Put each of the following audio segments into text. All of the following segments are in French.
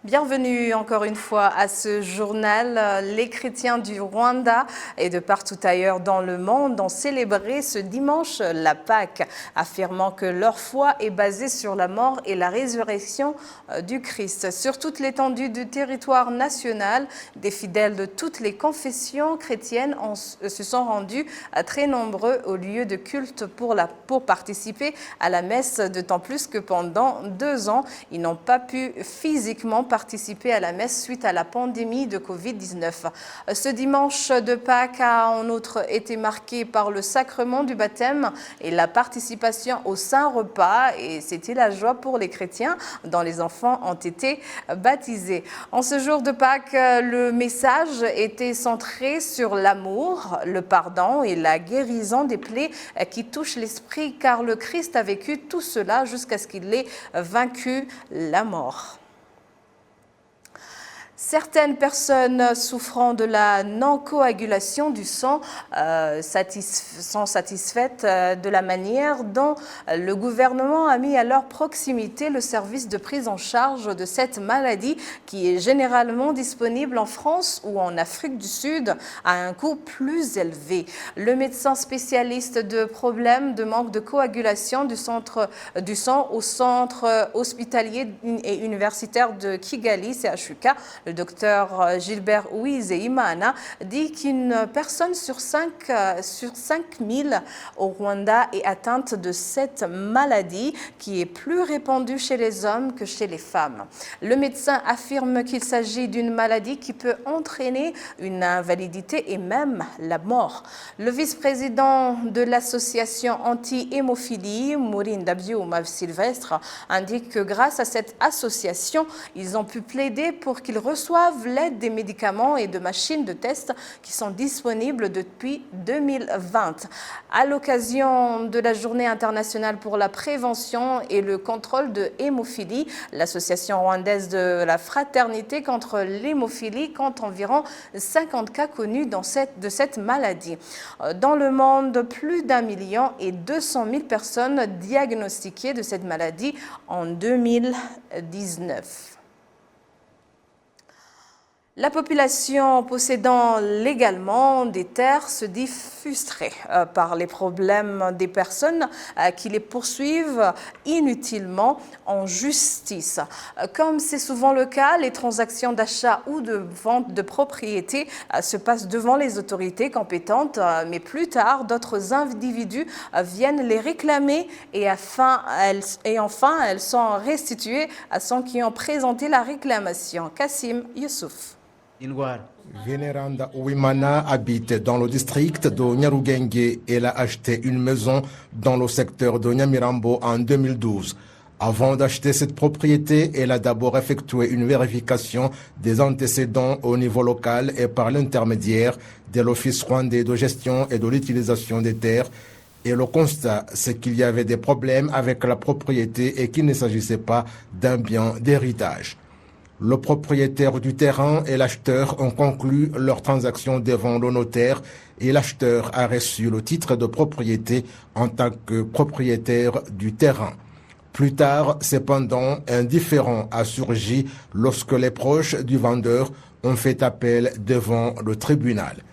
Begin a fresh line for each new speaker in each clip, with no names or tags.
Bienvenue encore une fois à ce journal. Les chrétiens du Rwanda et de partout ailleurs dans le monde ont célébré ce dimanche la Pâque, affirmant que leur foi est basée sur la mort et la résurrection du Christ. Sur toute l'étendue du territoire national, des fidèles de toutes les confessions chrétiennes se sont rendus très nombreux au lieu de culte pour participer à la messe, d'autant plus que pendant 2 ans, ils n'ont pas pu physiquement participer à la messe suite à la pandémie de Covid-19. Ce dimanche de Pâques a en outre été marqué par le sacrement du baptême et la participation au Saint-Repas, et c'était la joie pour les chrétiens dont les enfants ont été baptisés. En ce jour de Pâques, le message était centré sur l'amour, le pardon et la guérison des plaies qui touchent l'esprit, car le Christ a vécu tout cela jusqu'à ce qu'il ait vaincu la mort. Certaines personnes souffrant de la non-coagulation du sang sont satisfaites de la manière dont le gouvernement a mis à leur proximité le service de prise en charge de cette maladie qui est généralement disponible en France ou en Afrique du Sud à un coût plus élevé. Le médecin spécialiste de problèmes de manque de coagulation du sang au centre hospitalier et universitaire de Kigali, CHUK, le docteur Gilbert Uwizeyimana dit qu'une personne sur 5000 au Rwanda est atteinte de cette maladie qui est plus répandue chez les hommes que chez les femmes. Le médecin affirme qu'il s'agit d'une maladie qui peut entraîner une invalidité et même la mort. Le vice-président de l'association anti-hémophilie, Murinda Byuma Sylvestre, indique que grâce à cette association, ils ont pu plaider pour qu'ils reçoivent l'aide des médicaments et de machines de test qui sont disponibles depuis 2020. À l'occasion de la Journée internationale pour la prévention et le contrôle de l'hémophilie, l'association rwandaise de la fraternité contre l'hémophilie compte environ 50 cas connus de cette maladie. Dans le monde, plus d'1,2 million personnes diagnostiquées de cette maladie en 2019. La population possédant légalement des terres se dit frustrée par les problèmes des personnes qui les poursuivent inutilement en justice. Comme c'est souvent le cas, les transactions d'achat ou de vente de propriété se passent devant les autorités compétentes, mais plus tard, d'autres individus viennent les réclamer et enfin elles sont restituées à ceux qui ont présenté la réclamation. Kassim Youssouf.
Veneranda Uwimana habite dans le district de Nyarugenge. Elle a acheté une maison dans le secteur de Nyamirambo en 2012. Avant d'acheter cette propriété, elle a d'abord effectué une vérification des antécédents au niveau local et par l'intermédiaire de l'Office rwandais de gestion et de l'utilisation des terres. Et le constat, c'est qu'il y avait des problèmes avec la propriété et qu'il ne s'agissait pas d'un bien d'héritage. Le propriétaire du terrain et l'acheteur ont conclu leur transaction devant le notaire et l'acheteur a reçu le titre de propriété en tant que propriétaire du terrain. Plus tard, cependant, un différend a surgi lorsque les proches du vendeur ont fait appel devant le tribunal.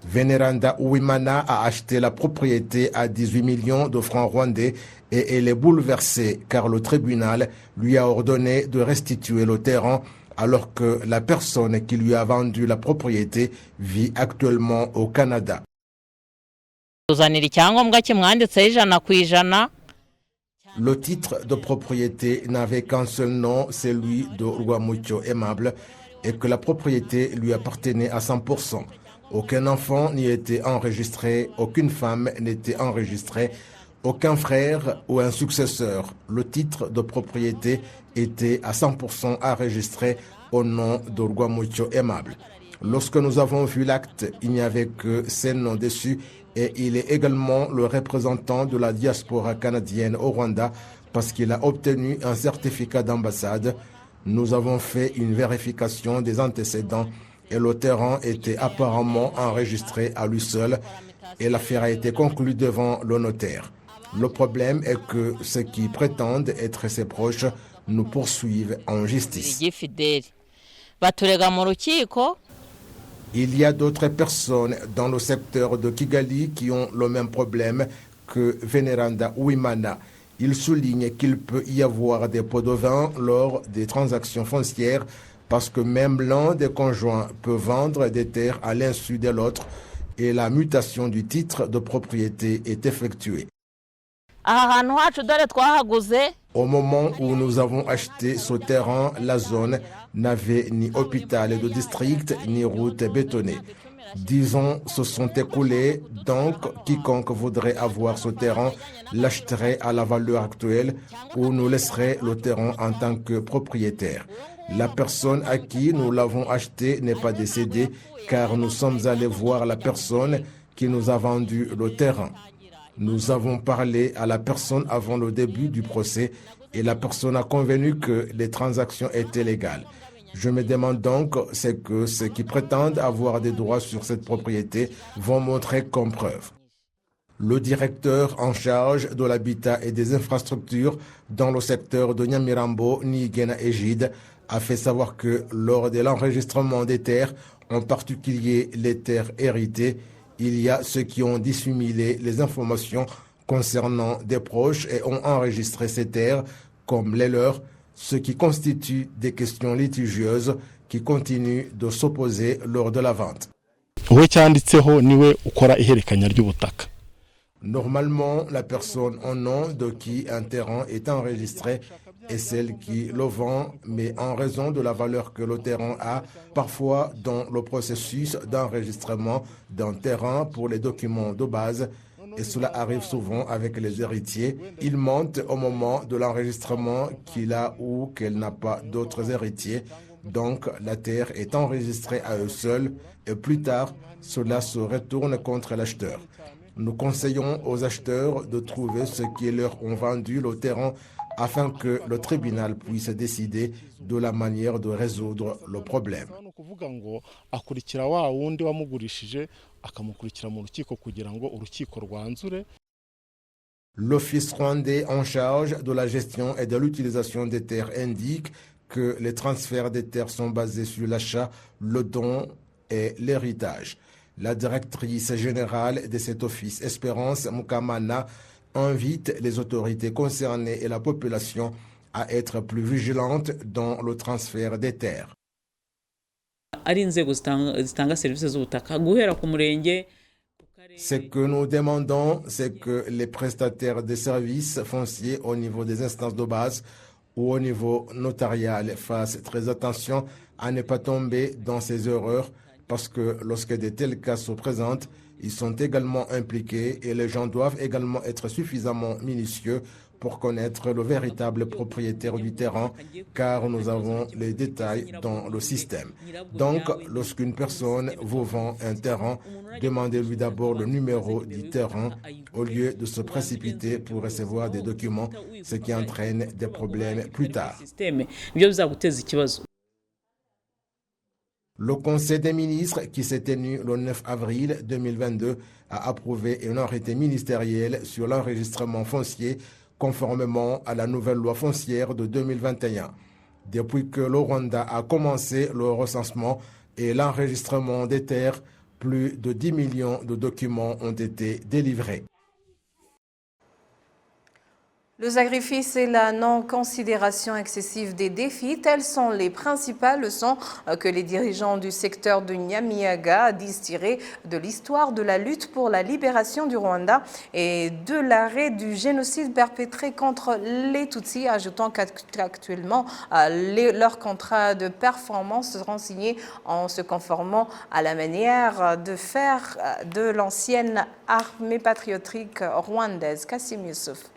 Veneranda Uwimana a acheté la propriété à 18 millions de francs rwandais et elle est bouleversée car le tribunal lui a ordonné de restituer le terrain alors que la personne qui lui a vendu la propriété vit actuellement au Canada. Le titre de propriété n'avait qu'un seul nom, celui de Rwamucyo Aimable, et que la propriété lui appartenait à 100%. Aucun enfant n'y était enregistré, aucune femme n'était enregistrée, aucun frère ou un successeur. Le titre de propriété était à 100% enregistré au nom de Rwamucyo Aimable. Lorsque nous avons vu l'acte, il n'y avait que ses noms dessus et il est également le représentant de la diaspora canadienne au Rwanda parce qu'il a obtenu un certificat d'ambassade. Nous avons fait une vérification des antécédents et le terrain était apparemment enregistré à lui seul et l'affaire a été conclue devant le notaire. Le problème est que ceux qui prétendent être ses proches nous poursuivent en justice.
baturega mu rukiko.
Il y a d'autres personnes dans le secteur de Kigali qui ont le même problème que Veneranda Uwimana. Il souligne qu'il peut y avoir des pots de vin lors des transactions foncières parce que même l'un des conjoints peut vendre des terres à l'insu de l'autre et la mutation du titre de propriété est effectuée. Au moment où nous avons acheté ce terrain, la zone n'avait ni hôpital de district ni route bétonnée. 10 ans se sont écoulés, donc quiconque voudrait avoir ce terrain l'achèterait à la valeur actuelle ou nous laisserait le terrain en tant que propriétaire. La personne à qui nous l'avons acheté n'est pas décédée car nous sommes allés voir la personne qui nous a vendu le terrain. Nous avons parlé à la personne avant le début du procès et la personne a convenu que les transactions étaient légales. Je me demande donc ce que ceux qui prétendent avoir des droits sur cette propriété vont montrer comme preuve. Le directeur en charge de l'habitat et des infrastructures dans le secteur de Nyamirambo, Nigena Ejide, a fait savoir que lors de l'enregistrement des terres, en particulier les terres héritées, il y a ceux qui ont dissimulé les informations concernant des proches et ont enregistré ces terres comme les leurs, ce qui constitue des questions litigieuses qui continuent de s'opposer lors de la vente. Normalement, la personne au nom de qui un terrain est enregistré est celle qui le vend, mais en raison de la valeur que le terrain a, parfois dans le processus d'enregistrement d'un terrain pour les documents de base, et cela arrive souvent avec les héritiers, ils montent au moment de l'enregistrement qu'il a ou qu'elle n'a pas d'autres héritiers, donc la terre est enregistrée à eux seuls et plus tard, cela se retourne contre l'acheteur. Nous conseillons aux acheteurs de trouver ceux qui leur ont vendu le terrain afin que le tribunal puisse décider de la manière de résoudre le problème. L'Office rwandais en charge de la gestion et de l'utilisation des terres indique que les transferts des terres sont basés sur l'achat, le don et l'héritage. La directrice générale de cet office, Espérance Mukamana, invite les autorités concernées et la population à être plus vigilantes dans le transfert des terres. Ce que nous demandons, c'est que les prestataires de services fonciers au niveau des instances de base ou au niveau notarial fassent très attention à ne pas tomber dans ces erreurs parce que lorsque de tels cas se présentent, ils sont également impliqués et les gens doivent également être suffisamment minutieux pour connaître le véritable propriétaire du terrain, car nous avons les détails dans le système. Donc, lorsqu'une personne vous vend un terrain, demandez-lui d'abord le numéro du terrain au lieu de se précipiter pour recevoir des documents, ce qui entraîne des problèmes plus tard. Le Conseil des ministres, qui s'est tenu le 9 avril 2022, a approuvé un arrêté ministériel sur l'enregistrement foncier conformément à la nouvelle loi foncière de 2021. Depuis que le Rwanda a commencé le recensement et l'enregistrement des terres, plus de 10 millions de documents ont été délivrés.
Le sacrifice et la non-considération excessive des défis, telles sont les principales leçons que les dirigeants du secteur de Nyamiyaga disent tirer de l'histoire de la lutte pour la libération du Rwanda et de l'arrêt du génocide perpétré contre les Tutsis, ajoutant qu'actuellement leurs contrats de performance seront signés en se conformant à la manière de faire de l'ancienne armée patriotique rwandaise. Kassim Youssouf.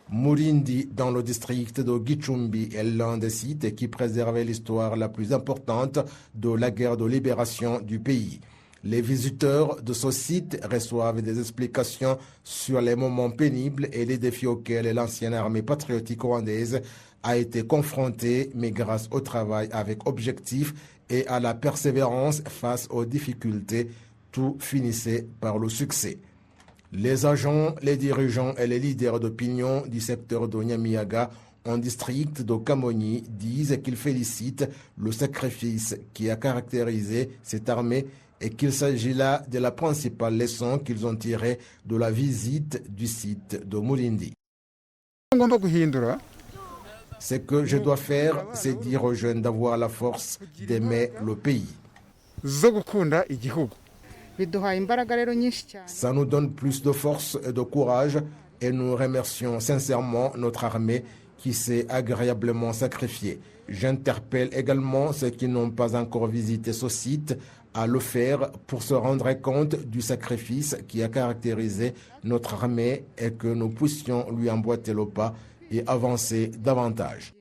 Murindi, dans le district de Gicumbi, est l'un des sites qui préservait l'histoire la plus importante de la guerre de libération du pays. Les visiteurs de ce site reçoivent des explications sur les moments pénibles et les défis auxquels l'ancienne armée patriotique rwandaise a été confrontée, mais grâce au travail avec objectif et à la persévérance face aux difficultés, tout finissait par le succès. Les agents, les dirigeants et les leaders d'opinion du secteur de Nyamiyaga en district de Kamoni disent qu'ils félicitent le sacrifice qui a caractérisé cette armée et qu'il s'agit là de la principale leçon qu'ils ont tirée de la visite du site de Mulindi. Ce que je dois faire, c'est dire aux jeunes d'avoir la force d'aimer le pays. Ça nous donne plus de force et de courage et nous remercions sincèrement notre armée qui s'est agréablement sacrifiée. J'interpelle également ceux qui n'ont pas encore visité ce site à le faire pour se rendre compte du sacrifice qui a caractérisé notre armée et que nous puissions lui emboîter le pas et avancer davantage.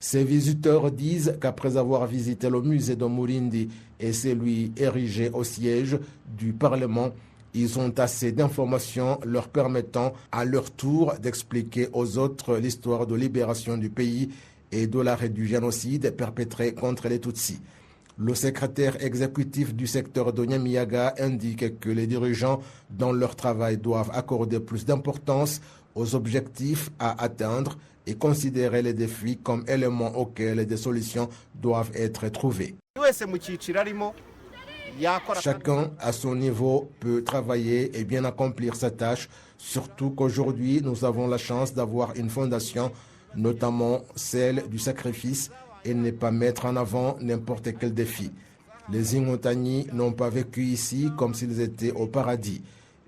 Ces visiteurs disent qu'après avoir visité le musée de Mulindi et celui érigé au siège du Parlement, ils ont assez d'informations leur permettant à leur tour d'expliquer aux autres l'histoire de libération du pays et de l'arrêt du génocide perpétré contre les Tutsis. Le secrétaire exécutif du secteur de Nyamiyaga indique que les dirigeants dans leur travail doivent accorder plus d'importance aux objectifs à atteindre et considérer les défis comme éléments auxquels des solutions doivent être trouvées. Chacun à son niveau peut travailler et bien accomplir sa tâche, surtout qu'aujourd'hui nous avons la chance d'avoir une fondation, notamment celle du sacrifice, et ne pas mettre en avant n'importe quel défi. Les Ingotani n'ont pas vécu ici comme s'ils étaient au paradis.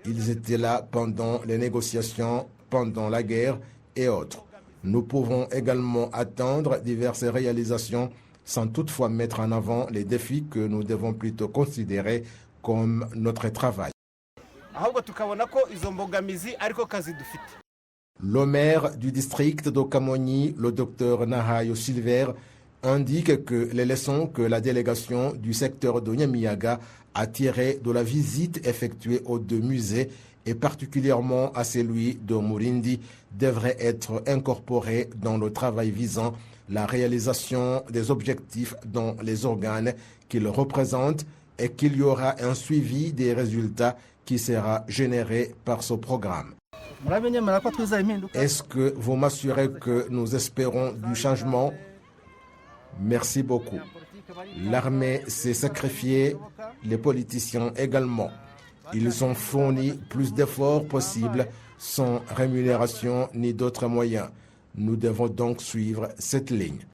Ils étaient là pendant les négociations, pendant la guerre et autres. Nous pouvons également atteindre diverses réalisations sans toutefois mettre en avant les défis que nous devons plutôt considérer comme notre travail. Le maire du district de Kamoni, le docteur Nahayo Silver, indique que les leçons que la délégation du secteur de Nyamiyaga a tirées de la visite effectuée aux deux musées et particulièrement à celui de Mulindi devraient être incorporées dans le travail visant la réalisation des objectifs dans les organes qu'ils représentent et qu'il y aura un suivi des résultats qui sera généré par ce programme. Est-ce que vous m'assurez que nous espérons du changement? Merci beaucoup. L'armée s'est sacrifiée, les politiciens également. Ils ont fourni plus d'efforts possibles sans rémunération ni d'autres moyens. Nous devons donc suivre cette ligne.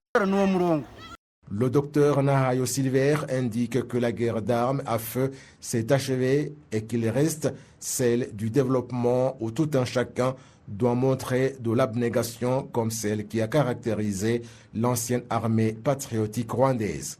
Le docteur Nahayo Silver indique que la guerre d'armes à feu s'est achevée et qu'il reste celle du développement où tout un chacun doit montrer de l'abnégation comme celle qui a caractérisé l'ancienne armée patriotique rwandaise.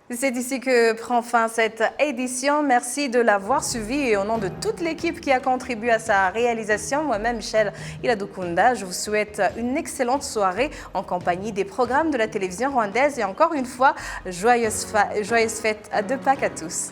C'est ici que prend fin cette édition. Merci de l'avoir suivi et au nom de toute l'équipe qui a contribué à sa réalisation, moi-même Michel Iladukunda, je vous souhaite une excellente soirée en compagnie des programmes de la télévision rwandaise et encore une fois, joyeuse fête de Pâques à tous.